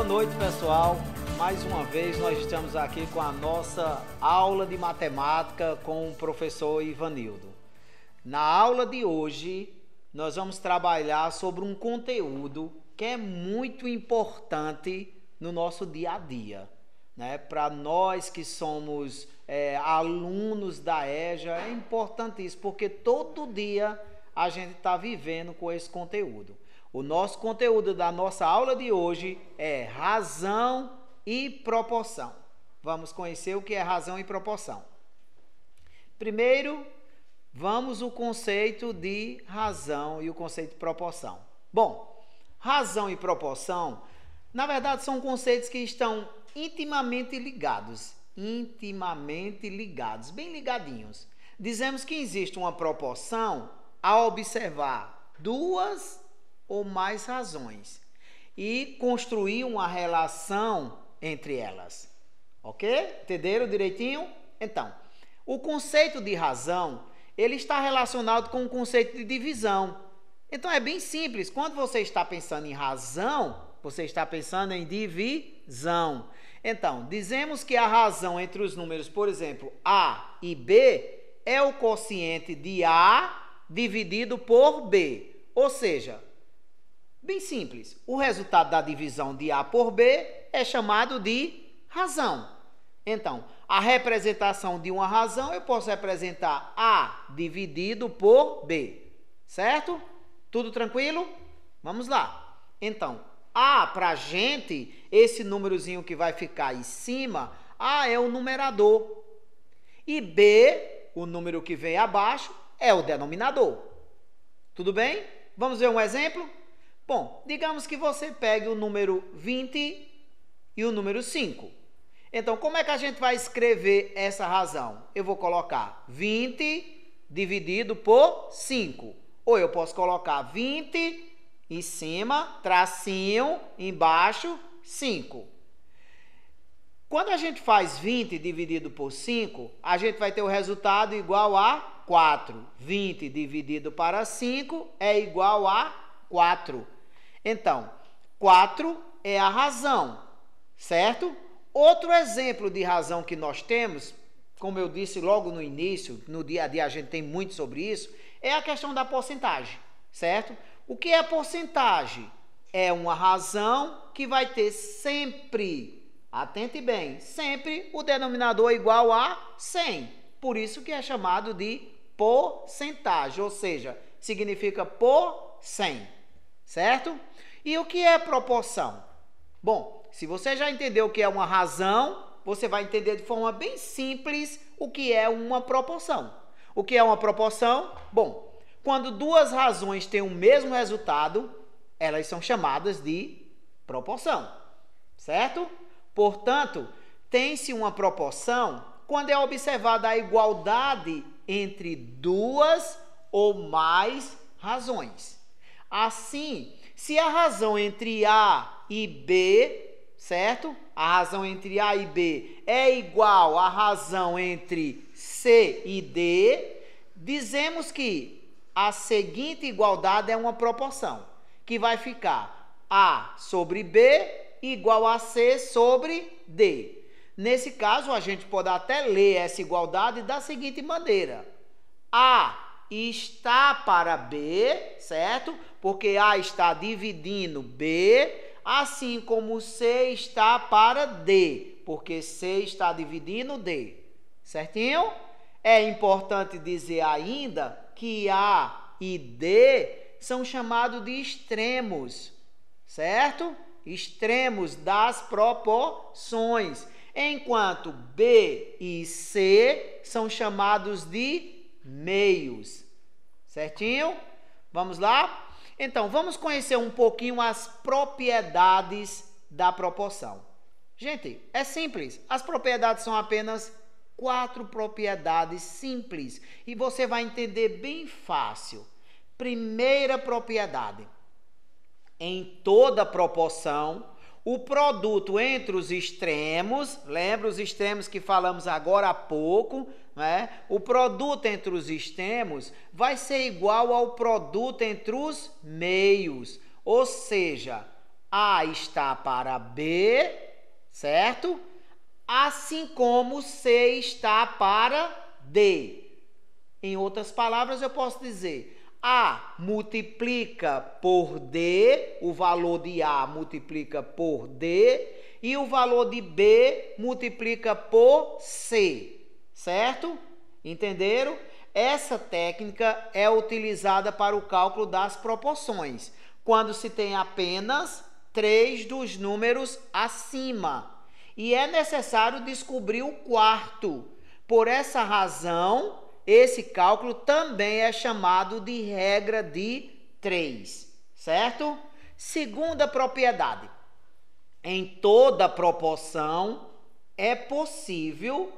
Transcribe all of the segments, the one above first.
noite, pessoal. Mais uma vez nós estamos aqui com a nossa aula de matemática com o professor Ivanildo. Na aula de hoje, nós vamos trabalhar sobre um conteúdo que é muito importante no nosso dia a dia, né? Para nós que somos alunos da EJA, é importantíssimo, porque todo dia a gente está vivendo com esse conteúdo. O nosso conteúdo da nossa aula de hoje é razão e proporção. Vamos conhecer o que é razão e proporção. Primeiro, vamos o conceito de razão e o conceito de proporção. Bom, razão e proporção, na verdade, são conceitos que estão intimamente ligados, bem ligadinhos. Dizemos que existe uma proporção ao observar duas ou mais razões e construir uma relação entre elas. Ok? Entenderam direitinho? Então, o conceito de razão, ele está relacionado com o conceito de divisão. Então, é bem simples. Quando você está pensando em razão, você está pensando em divisão. Então, dizemos que a razão entre os números, por exemplo, A e B, é o quociente de A dividido por B. Ou seja, bem simples, o resultado da divisão de A por B é chamado de razão. Então, a representação de uma razão, eu posso representar A dividido por B, certo? Tudo tranquilo? Vamos lá. Então, A para a gente, esse númerozinho que vai ficar em cima, A é o numerador. E B, o número que vem abaixo, é o denominador. Tudo bem? Vamos ver um exemplo? Bom, digamos que você pegue o número 20 e o número 5. Então, como é que a gente vai escrever essa razão? Eu vou colocar 20 dividido por 5. Ou eu posso colocar 20 em cima, tracinho, embaixo, 5. Quando a gente faz 20 dividido por 5, a gente vai ter o resultado igual a 4. 20 dividido para 5 é igual a 4. Então, 4 é a razão, certo? Outro exemplo de razão que nós temos, como eu disse logo no início, no dia a dia a gente tem muito sobre isso, é a questão da porcentagem, certo? O que é porcentagem? É uma razão que vai ter sempre, atente bem, sempre o denominador igual a 100. Por isso que é chamado de porcentagem, ou seja, significa por 100, certo? E o que é proporção? Bom, se você já entendeu o que é uma razão, você vai entender de forma bem simples o que é uma proporção. O que é uma proporção? Bom, quando duas razões têm o mesmo resultado, elas são chamadas de proporção, certo? Portanto, tem-se uma proporção quando é observada a igualdade entre duas ou mais razões. Assim, se a razão entre A e B, certo? A razão entre A e B é igual à razão entre C e D, dizemos que a seguinte igualdade é uma proporção, que vai ficar A sobre B igual a C sobre D. Nesse caso, a gente pode até ler essa igualdade da seguinte maneira: A está para B, certo? Porque A está dividindo B, assim como C está para D, porque C está dividindo D. Certinho? É importante dizer ainda que A e D são chamados de extremos, certo? Extremos das proporções, enquanto B e C são chamados de meios. Certinho? Vamos lá? Então, vamos conhecer um pouquinho as propriedades da proporção. Gente, é simples. As propriedades são apenas 4 propriedades simples e você vai entender bem fácil. Primeira propriedade: em toda proporção, o produto entre os extremos, lembra os extremos que falamos agora há pouco, né? O produto entre os extremos vai ser igual ao produto entre os meios, ou seja, A está para B, certo? Assim como C está para D. Em outras palavras, eu posso dizer, A multiplica por D, o valor de A multiplica por D, e o valor de B multiplica por C, certo? Entenderam? Essa técnica é utilizada para o cálculo das proporções, quando se tem apenas 3 dos números acima. E é necessário descobrir o quarto. Por essa razão, esse cálculo também é chamado de regra de 3, certo? Segunda propriedade. Em toda proporção é possível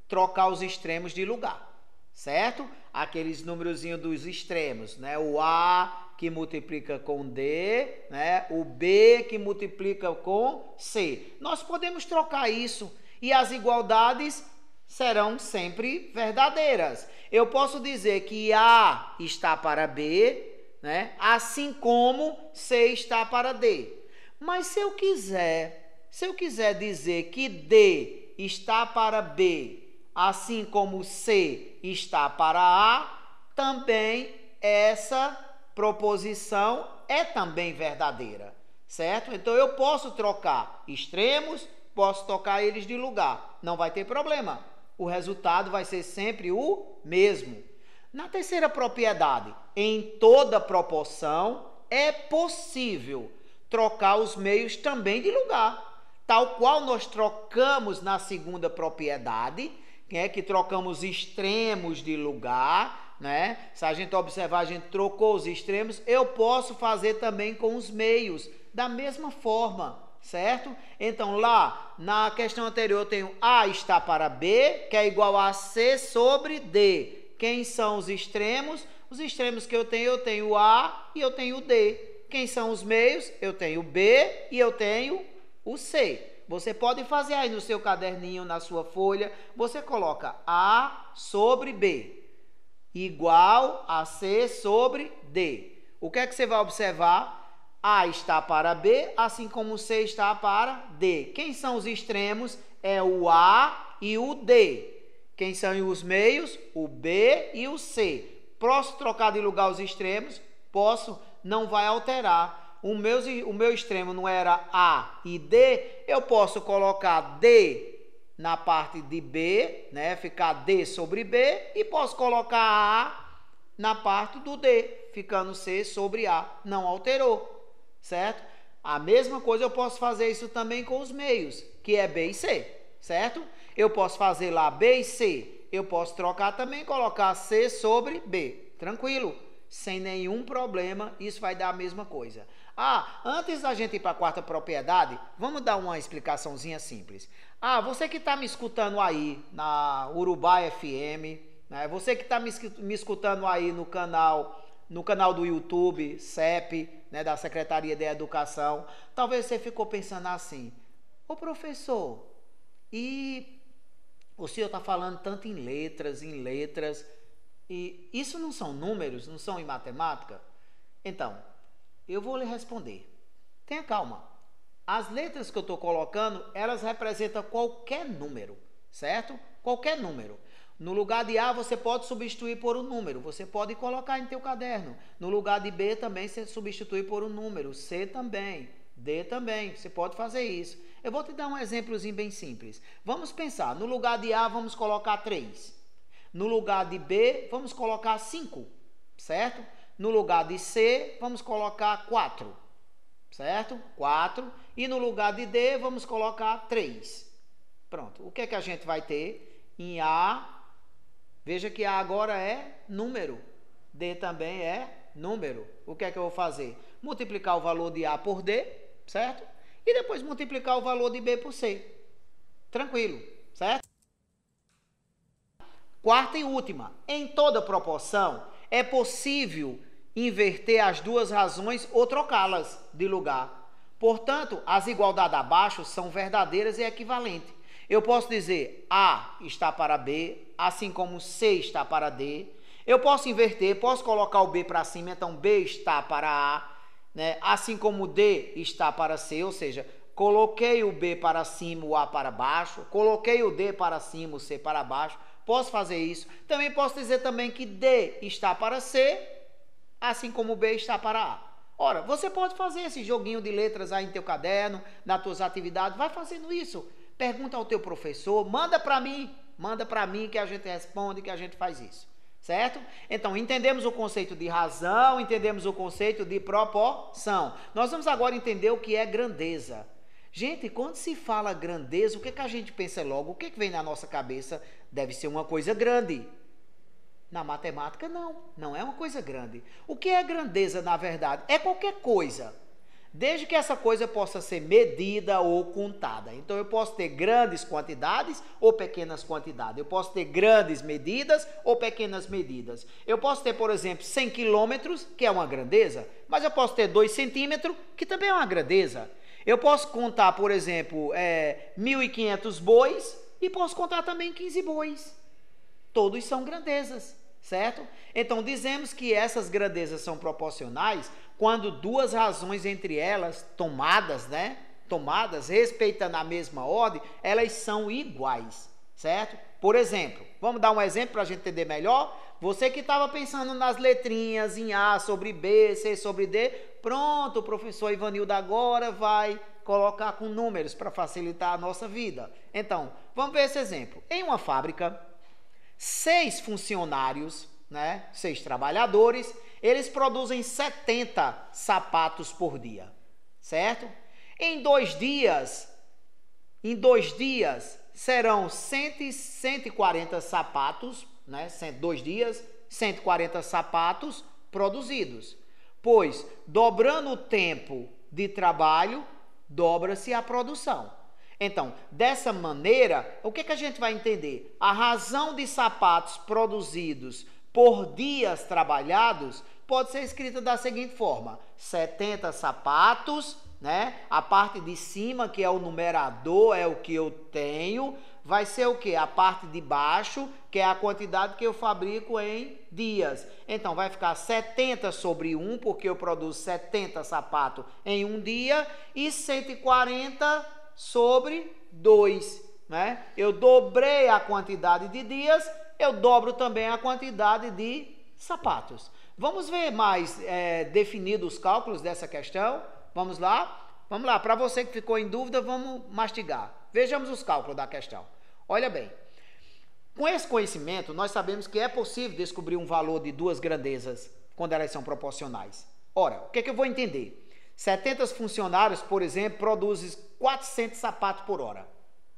trocar os extremos de lugar, certo? Aqueles númerozinhos dos extremos, né? O A que multiplica com D, né? O B que multiplica com C. Nós podemos trocar isso e as igualdades serão sempre verdadeiras. Eu posso dizer que A está para B, né? Assim como C está para D. Mas se eu quiser dizer que D está para B, assim como C está para A, também essa proposição é também verdadeira, certo? Então eu posso trocar extremos, posso trocar eles de lugar, não vai ter problema. O resultado vai ser sempre o mesmo. Na terceira propriedade, em toda proporção é possível trocar os meios também de lugar, tal qual nós trocamos na segunda propriedade, que trocamos extremos de lugar, né? Se a gente observar, a gente trocou os extremos, eu posso fazer também com os meios, da mesma forma, certo? Então, lá, na questão anterior, eu tenho A está para B, que é igual a C sobre D. Quem são os extremos? Os extremos que eu tenho A e eu tenho D. Quem são os meios? Eu tenho B e eu tenho o C. Você pode fazer aí no seu caderninho, na sua folha, você coloca A sobre B, igual a C sobre D. O que é que você vai observar? A está para B, assim como C está para D. Quem são os extremos? É o A e o D. Quem são os meios? O B e o C. Posso trocar de lugar os extremos? Posso. Não vai alterar. O meu extremo não era A e D, eu posso colocar D na parte de B, né? Ficar D sobre B, e posso colocar A na parte do D, ficando C sobre A. Não alterou, certo? A mesma coisa eu posso fazer isso também com os meios, que é B e C, certo? Eu posso fazer lá B e C, eu posso trocar também e colocar C sobre B, tranquilo? Sem nenhum problema, isso vai dar a mesma coisa. Antes da gente ir para a quarta propriedade, vamos dar uma explicaçãozinha simples. Você que está me escutando aí na Urubá FM, né? Você que está me escutando aí no canal do YouTube, CEP, né, da Secretaria de Educação, talvez você ficou pensando assim, ô professor, e o senhor está falando tanto em letras, e isso não são números, não são em matemática? Então, eu vou lhe responder. Tenha calma. As letras que eu estou colocando, elas representam qualquer número, certo? Qualquer número. No lugar de A, você pode substituir por um número. Você pode colocar em teu caderno. No lugar de B, também você substitui por um número. C também. D também. Você pode fazer isso. Eu vou te dar um exemplozinho bem simples. Vamos pensar. No lugar de A, vamos colocar 3. No lugar de B, vamos colocar 5, certo? No lugar de C, vamos colocar 4, certo? 4. E no lugar de D, vamos colocar 3. Pronto. O que é que a gente vai ter? Em A, veja que A agora é número. D também é número. O que é que eu vou fazer? Multiplicar o valor de A por D, certo? E depois multiplicar o valor de B por C. Tranquilo, certo? Quarta e última. Em toda proporção, é possível inverter as duas razões ou trocá-las de lugar. Portanto, as igualdades abaixo são verdadeiras e equivalentes. Eu posso dizer A está para B, assim como C está para D. Eu posso inverter, posso colocar o B para cima, então B está para A. né? Assim como o D está para C, ou seja, coloquei o B para cima, o A para baixo, coloquei o D para cima, o C para baixo. Posso fazer isso. Também posso dizer também que D está para C, assim como o B está para A. Ora, você pode fazer esse joguinho de letras aí em teu caderno, nas tuas atividades, vai fazendo isso. Pergunta ao teu professor, manda para mim que a gente responde, que a gente faz isso. Certo? Então, entendemos o conceito de razão, entendemos o conceito de proporção. Nós vamos agora entender o que é grandeza. Gente, quando se fala grandeza, o que a gente pensa logo? O que vem na nossa cabeça? Deve ser uma coisa grande. Na matemática, não é uma coisa grande. O que é grandeza, na verdade? É qualquer coisa, desde que essa coisa possa ser medida ou contada. Então, eu posso ter grandes quantidades ou pequenas quantidades. Eu posso ter grandes medidas ou pequenas medidas. Eu posso ter, por exemplo, 100 quilômetros, que é uma grandeza, mas eu posso ter 2 centímetros, que também é uma grandeza. Eu posso contar, por exemplo, 1.500 bois e posso contar também 15 bois. Todos são grandezas, certo? Então, dizemos que essas grandezas são proporcionais quando duas razões entre elas, tomadas, respeitando a mesma ordem, elas são iguais, certo? Por exemplo, vamos dar um exemplo para a gente entender melhor? Você que estava pensando nas letrinhas em A sobre B, C sobre D, pronto, o professor Ivanildo agora vai colocar com números para facilitar a nossa vida. Então, vamos ver esse exemplo. Em uma fábrica, 6 funcionários, 6 trabalhadores, eles produzem 70 sapatos por dia, certo? Em 2 dias serão 140 sapatos, 2 dias, 140 sapatos produzidos. Pois, dobrando o tempo de trabalho, dobra-se a produção. Então, dessa maneira, o que a gente vai entender? A razão de sapatos produzidos por dias trabalhados pode ser escrita da seguinte forma: 70 sapatos, a parte de cima, que é o numerador, é o que eu tenho, vai ser o quê? A parte de baixo, que é a quantidade que eu fabrico em dias. Então, vai ficar 70 sobre 1, porque eu produzo 70 sapatos em um dia, e 140 sobre 2, Eu dobrei a quantidade de dias, eu dobro também a quantidade de sapatos. Vamos ver mais definidos os cálculos dessa questão? Vamos lá? Vamos lá, para você que ficou em dúvida, vamos mastigar. Vejamos os cálculos da questão. Olha bem, com esse conhecimento, nós sabemos que é possível descobrir um valor de duas grandezas quando elas são proporcionais. Ora, o que eu vou entender? 70 funcionários, por exemplo, produzem 400 sapatos por hora,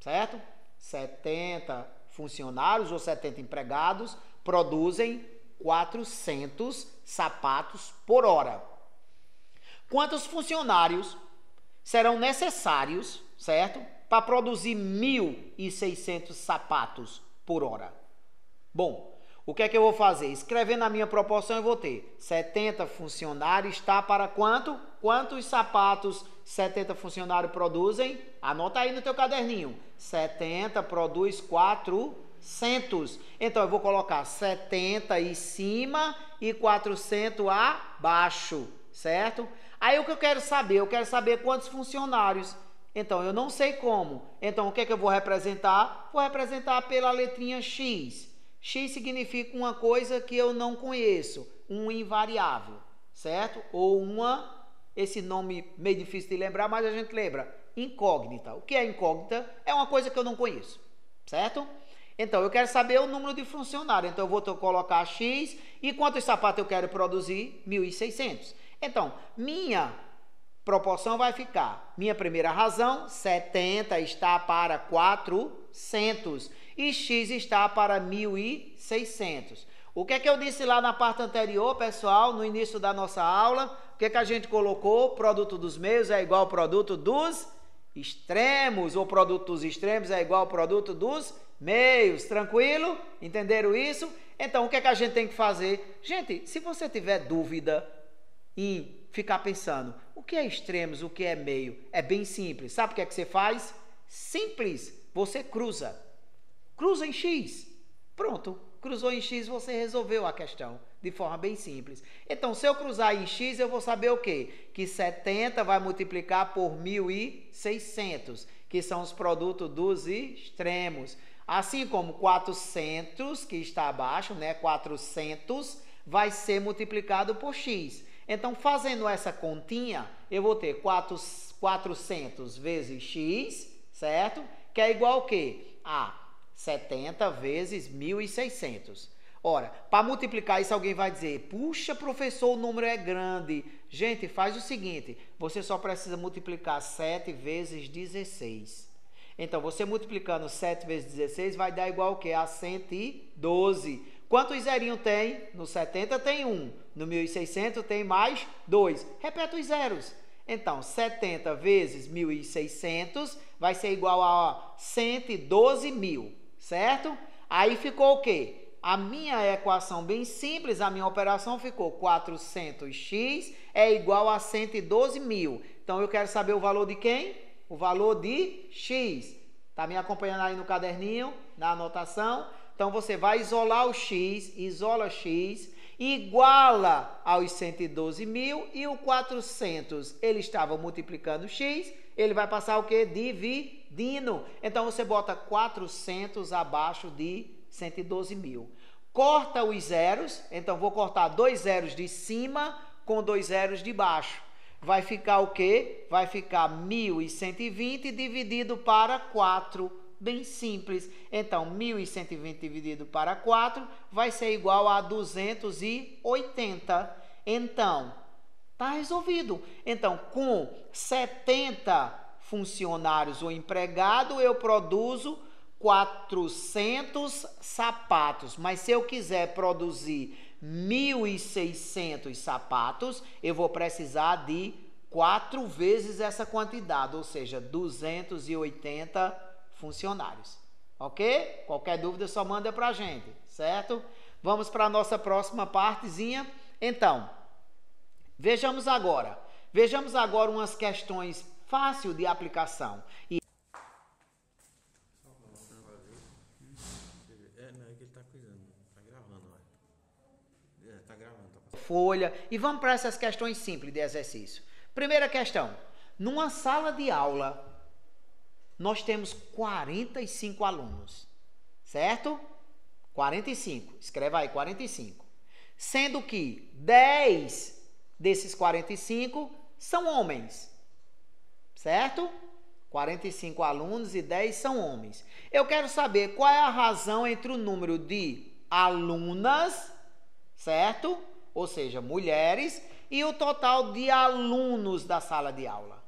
certo? 70 funcionários ou 70 empregados produzem 400 sapatos por hora. Quantos funcionários serão necessários, certo, para produzir 1.600 sapatos por hora? Bom, o que eu vou fazer? Escrevendo a minha proporção, eu vou ter 70 funcionários está para quanto? Quantos sapatos 70 funcionários produzem? Anota aí no teu caderninho. 70 produz 400. Então, eu vou colocar 70 em cima e 400 abaixo, certo? Aí, o que eu quero saber? Eu quero saber quantos funcionários. Então, eu não sei como. Então, o que eu vou representar? Vou representar pela letrinha X. X significa uma coisa que eu não conheço, um invariável, certo? Ou esse nome meio difícil de lembrar, mas a gente lembra, incógnita. O que é incógnita? É uma coisa que eu não conheço, certo? Então, eu quero saber o número de funcionários, então eu vou colocar X, e quantos sapatos eu quero produzir? 1.600. Então, minha proporção vai ficar, minha primeira razão, 70 está para 400 e X está para 1.600. O que eu disse lá na parte anterior, pessoal, no início da nossa aula? O que a gente colocou? Produto dos meios é igual ao produto dos extremos, ou produto dos extremos é igual ao produto dos meios. Tranquilo? Entenderam isso? Então, o que a gente tem que fazer? Gente, se você tiver dúvida em ficar pensando, o que é extremos, o que é meio? É bem simples. Sabe o que você faz? Simples. Você cruza em X. Pronto. Cruzou em x, você resolveu a questão de forma bem simples. Então, se eu cruzar em x, eu vou saber o quê? Que 70 vai multiplicar por 1.600, que são os produtos dos extremos. Assim como 400, que está abaixo, né? 400 vai ser multiplicado por x. Então, fazendo essa continha, eu vou ter 400 vezes x, certo? Que é igual ao quê? A 70 vezes 1.600. Ora, para multiplicar isso, alguém vai dizer, puxa, professor, o número é grande. Gente, faz o seguinte, você só precisa multiplicar 7 vezes 16. Então, você multiplicando 7 vezes 16 vai dar igual ao quê? A 112. Quantos zerinhos tem? No 70 tem 1. No 1.600 tem mais 2. Repete os zeros. Então, 70 vezes 1.600 vai ser igual a 112.000, certo? Aí ficou o quê? A minha equação bem simples, a minha operação ficou 400x é igual a 112.000. Então, eu quero saber o valor de quem? O valor de x. Tá me acompanhando aí no caderninho, na anotação? Então, você vai isolar o x, isola x, iguala aos 112.000 e o 400, ele estava multiplicando x, ele vai passar o quê? Dividindo. Então, você bota 400 abaixo de 112.000. Corta os zeros, então vou cortar 2 zeros de cima com 2 zeros de baixo. Vai ficar o quê? Vai ficar 1.120 dividido para 4. Bem simples. Então, 1.120 dividido para 4 vai ser igual a 280. Então, está resolvido. Então, com 70 funcionários ou empregado, eu produzo 400 sapatos. Mas se eu quiser produzir 1.600 sapatos, eu vou precisar de 4 vezes essa quantidade, ou seja, 280 funcionários, ok? Qualquer dúvida só manda pra gente, certo? Vamos para a nossa próxima partezinha. Então, vejamos agora umas questões fáceis de aplicação. Folha, e vamos para essas questões simples de exercício. Primeira questão, numa sala de aula, nós temos 45 alunos, certo? 45, escreva aí, 45. Sendo que 10 desses 45 são homens, certo? 45 alunos e 10 são homens. Eu quero saber qual é a razão entre o número de alunas, certo? Ou seja, mulheres, e o total de alunos da sala de aula.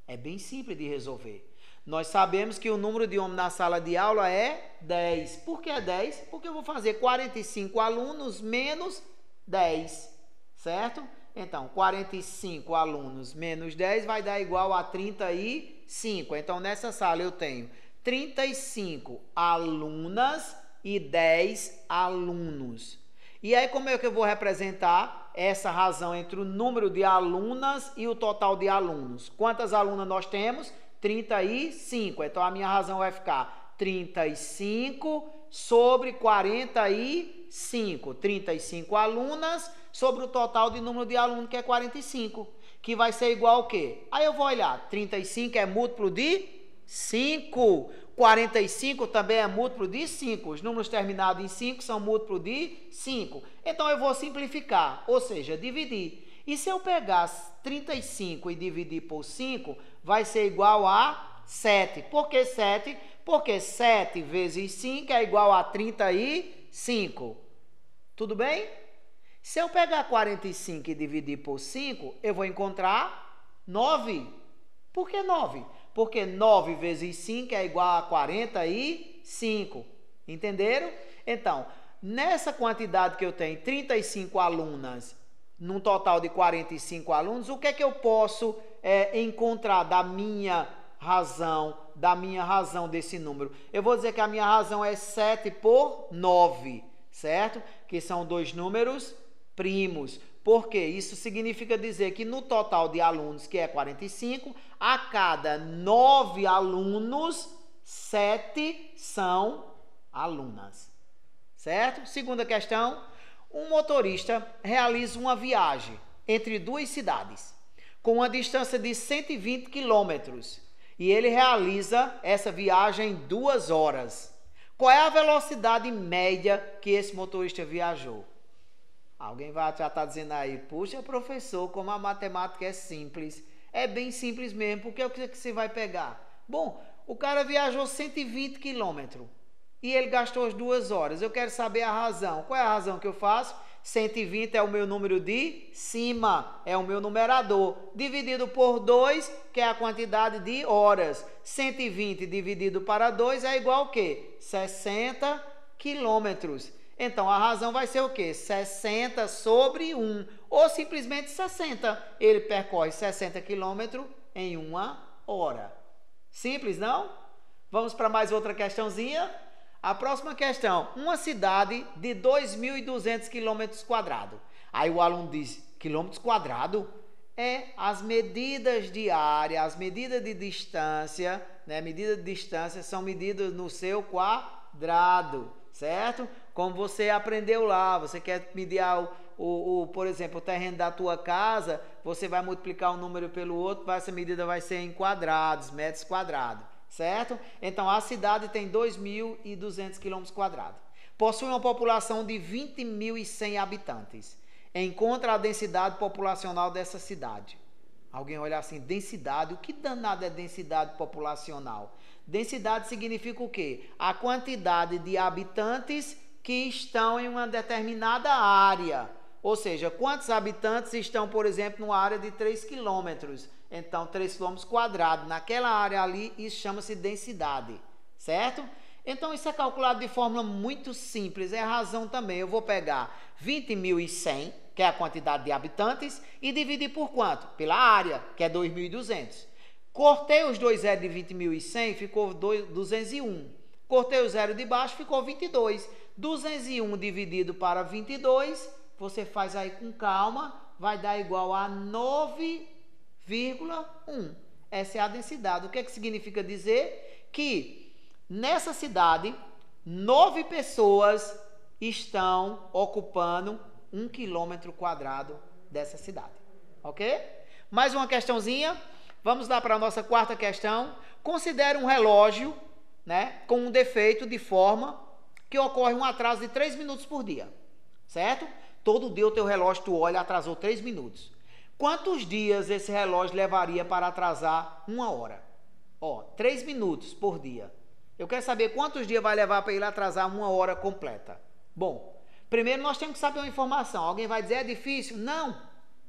É bem simples de resolver. Nós sabemos que o número de homens na sala de aula é 10. Por que é 10? Porque eu vou fazer 45 alunos menos 10, certo? Então, 45 alunos menos 10 vai dar igual a 35. Então, nessa sala eu tenho 35 alunas e 10 alunos. E aí, como é que eu vou representar essa razão entre o número de alunas e o total de alunos? Quantas alunas nós temos? 35. Então, a minha razão vai ficar 35 sobre 45. 35 alunas sobre o total de número de alunos, que é 45. Que vai ser igual ao quê? Aí eu vou olhar. 35 é múltiplo de 5. 45 também é múltiplo de 5. Os números terminados em 5 são múltiplo de 5. Então, eu vou simplificar, ou seja, dividir. E se eu pegar 35 e dividir por 5, vai ser igual a 7. Por que 7? Porque 7 vezes 5 é igual a 35. Tudo bem? Se eu pegar 45 e dividir por 5, eu vou encontrar 9. Por que 9? Porque 9 vezes 5 é igual a 45. Entenderam? Então, nessa quantidade que eu tenho, 35 alunas, num total de 45 alunos, o que é que eu posso encontrar da minha razão desse número? Eu vou dizer que a minha razão é 7 por 9, certo? Que são dois números primos. Por quê? Isso significa dizer que no total de alunos, que é 45, a cada 9 alunos, 7 são alunas. certo? Segunda questão, um motorista realiza uma viagem entre duas cidades com uma distância de 120 quilômetros e ele realiza essa viagem em 2 horas. Qual é a velocidade média que esse motorista viajou? Alguém vai já estar dizendo aí, puxa professor, como a matemática é simples. É bem simples mesmo, porque é o que você vai pegar? Bom, o cara viajou 120 quilômetros e ele gastou as 2 horas. Eu quero saber a razão. Qual é a razão que eu faço? 120 é o meu número de cima, é o meu numerador, dividido por 2, que é a quantidade de horas. 120 dividido para 2 é igual a quê? 60 quilômetros. Então, a razão vai ser o quê? 60 sobre 1, ou simplesmente 60. Ele percorre 60 quilômetros em 1 hora. Simples, não? Vamos para mais outra questãozinha. A próxima questão, uma cidade de 2.200 quilômetros quadrados. Aí o aluno diz, quilômetros quadrados? É as medidas de área, as medidas de distância, né? Medidas de distância são medidas no seu quadrado, certo? Como você aprendeu lá, você quer medir por exemplo, o terreno da tua casa, você vai multiplicar um número pelo outro, essa medida vai ser em quadrados, metros quadrados. Certo? Então, a cidade tem 2.200 km². Possui uma população de 20.100 habitantes. Encontra a densidade populacional dessa cidade. Alguém olha assim, densidade, o que danado é densidade populacional? Densidade significa o quê? A quantidade de habitantes que estão em uma determinada área. Ou seja, quantos habitantes estão, por exemplo, numa área de 3 quilômetros? Então, 3 km². Naquela área ali, isso chama-se densidade, certo? Então, isso é calculado de forma muito simples. É a razão também. Eu vou pegar 20.100, que é a quantidade de habitantes, e dividir por quanto? Pela área, que é 2.200. Cortei os dois zeros de 20.100, ficou 201. Cortei o zero de baixo, ficou 22. 201 dividido para 22, você faz aí com calma, vai dar igual a 9,1. Essa é a densidade. O que é que significa dizer? Que nessa cidade, 9 pessoas estão ocupando 1 km² dessa cidade. Ok? Mais uma questãozinha. Vamos lá para a nossa quarta questão. Considere um relógio, né, com um defeito de forma que ocorre um atraso de 3 minutos por dia. Certo? Todo dia o teu relógio, tu olha, atrasou 3 minutos. Quantos dias esse relógio levaria para atrasar 1 hora? 3 minutos por dia. Eu quero saber quantos dias vai levar para ele atrasar 1 hora completa. Bom, primeiro nós temos que saber uma informação. Alguém vai dizer, é difícil? Não.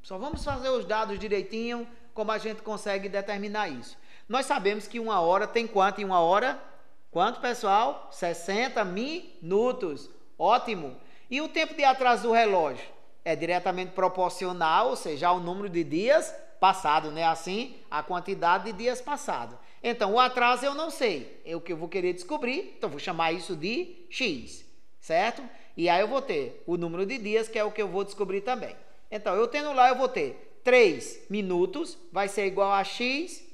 Só vamos fazer os dados direitinho, como a gente consegue determinar isso. Nós sabemos que 1 hora tem quanto em 1 hora? Quanto, pessoal? 60 minutos. Ótimo. E o tempo de atraso do relógio? É diretamente proporcional, ou seja, ao número de dias passados, né? Assim, a quantidade de dias passados. Então, o atraso eu não sei. É o que eu vou querer descobrir, então vou chamar isso de X, certo? E aí eu vou ter o número de dias, que é o que eu vou descobrir também. Então, eu tendo lá, eu vou ter 3 minutos, vai ser igual a X,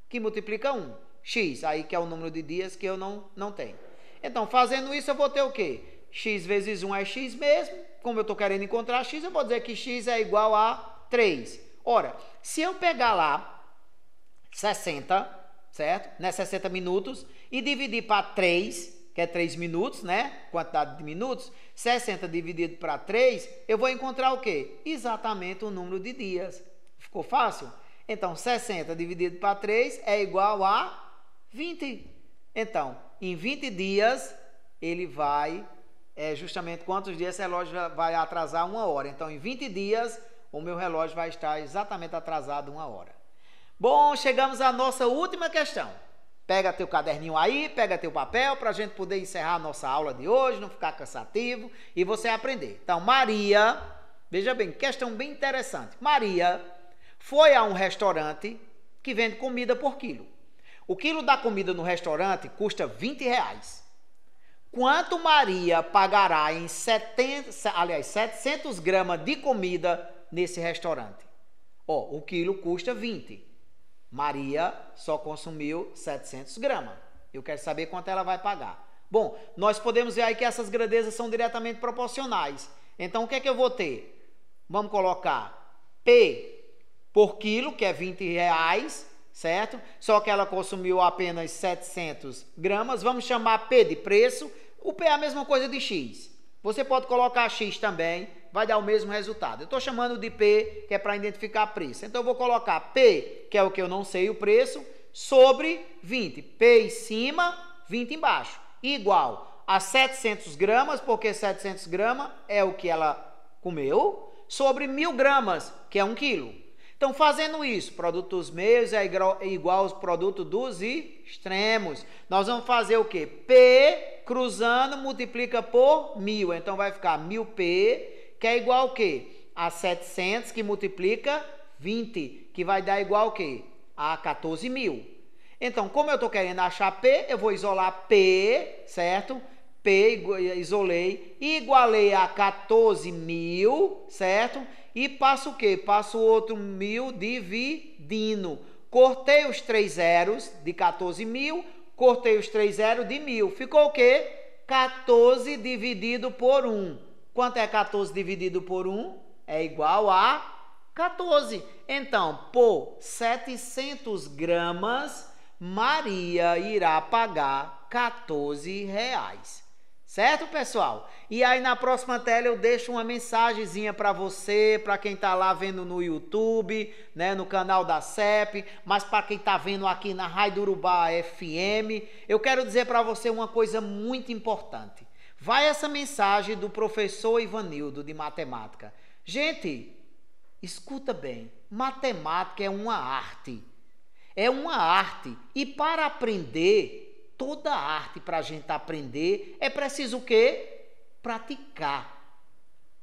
que multiplica 1. X, aí que é o número de dias que eu não tenho. Então, fazendo isso, eu vou ter o quê? X vezes 1 é X mesmo. Como eu estou querendo encontrar X, eu vou dizer que X é igual a 3. Ora, se eu pegar lá 60, certo? Né? 60 minutos, e dividir para 3, que é 3 minutos, né? Quantidade de minutos, 60 dividido para 3, eu vou encontrar o quê? Exatamente o número de dias. Ficou fácil? Então, 60 dividido para 3 é igual a 20. Então, em 20 dias, ele vai... justamente quantos dias esse relógio vai atrasar 1 hora. Então, em 20 dias, o meu relógio vai estar exatamente atrasado 1 hora. Bom, chegamos à nossa última questão. Pega teu caderninho aí, pega teu papel, para a gente poder encerrar a nossa aula de hoje, não ficar cansativo, e você aprender. Então, Maria, veja bem, questão bem interessante. Maria foi a um restaurante que vende comida por quilo. O quilo da comida no restaurante custa R$20. Quanto Maria pagará em 700 gramas de comida nesse restaurante? O quilo custa 20. Maria só consumiu 700 gramas. Eu quero saber quanto ela vai pagar. Bom, nós podemos ver aí que essas grandezas são diretamente proporcionais. Então, o que é que eu vou ter? Vamos colocar P por quilo, que é R$20, certo? Só que ela consumiu apenas 700 gramas. Vamos chamar P de preço. O P é a mesma coisa de X. Você pode colocar X também, vai dar o mesmo resultado. Eu estou chamando de P, que é para identificar preço. Então, eu vou colocar P, que é o que eu não sei o preço, sobre 20. P em cima, 20 embaixo. Igual a 700 gramas, porque 700 gramas é o que ela comeu, sobre 1000 gramas, que é 1 quilo. Então, fazendo isso, produto dos meios é igual aos produtos dos extremos. Nós vamos fazer o quê? P cruzando multiplica por 1000. Então, vai ficar 1000P, que é igual ao quê? A 700, que multiplica 20, que vai dar igual ao quê? A 14.000. Então, como eu estou querendo achar P, eu vou isolar P, certo? P, isolei, igualei a 14.000, certo? E passo o quê? Passo o outro 1000 dividindo. Cortei os 3 zeros de 14.000, cortei os 3 zeros de 1000. Ficou o quê? 14 dividido por 1. Quanto é 14 dividido por 1? É igual a 14. Então, por 700 gramas, Maria irá pagar R$14. Certo, pessoal? E aí, na próxima tela, eu deixo uma mensagenzinha para você, para quem está lá vendo no YouTube, né, no canal da CEP, mas para quem está vendo aqui na Rádio Urubá FM, eu quero dizer para você uma coisa muito importante. Vai essa mensagem do professor Ivanildo, de matemática. Gente, escuta bem, matemática é uma arte. É uma arte. E para aprender, toda arte para a gente aprender, é preciso o quê? Praticar.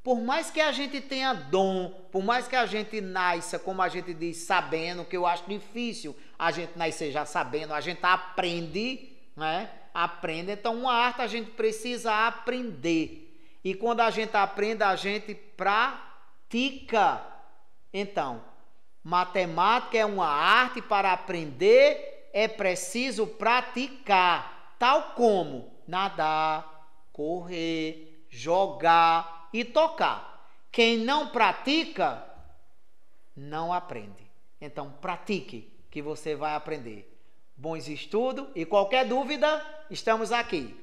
Por mais que a gente tenha dom, por mais que a gente nasça, como a gente diz, sabendo, que eu acho difícil a gente nascer já sabendo, a gente aprende, né? Aprende. Então, uma arte a gente precisa aprender. E quando a gente aprende, a gente pratica. Então, matemática é uma arte, para aprender é preciso praticar, tal como nadar, correr, jogar e tocar. Quem não pratica, não aprende. Então, pratique, que você vai aprender. Bons estudos e qualquer dúvida, estamos aqui.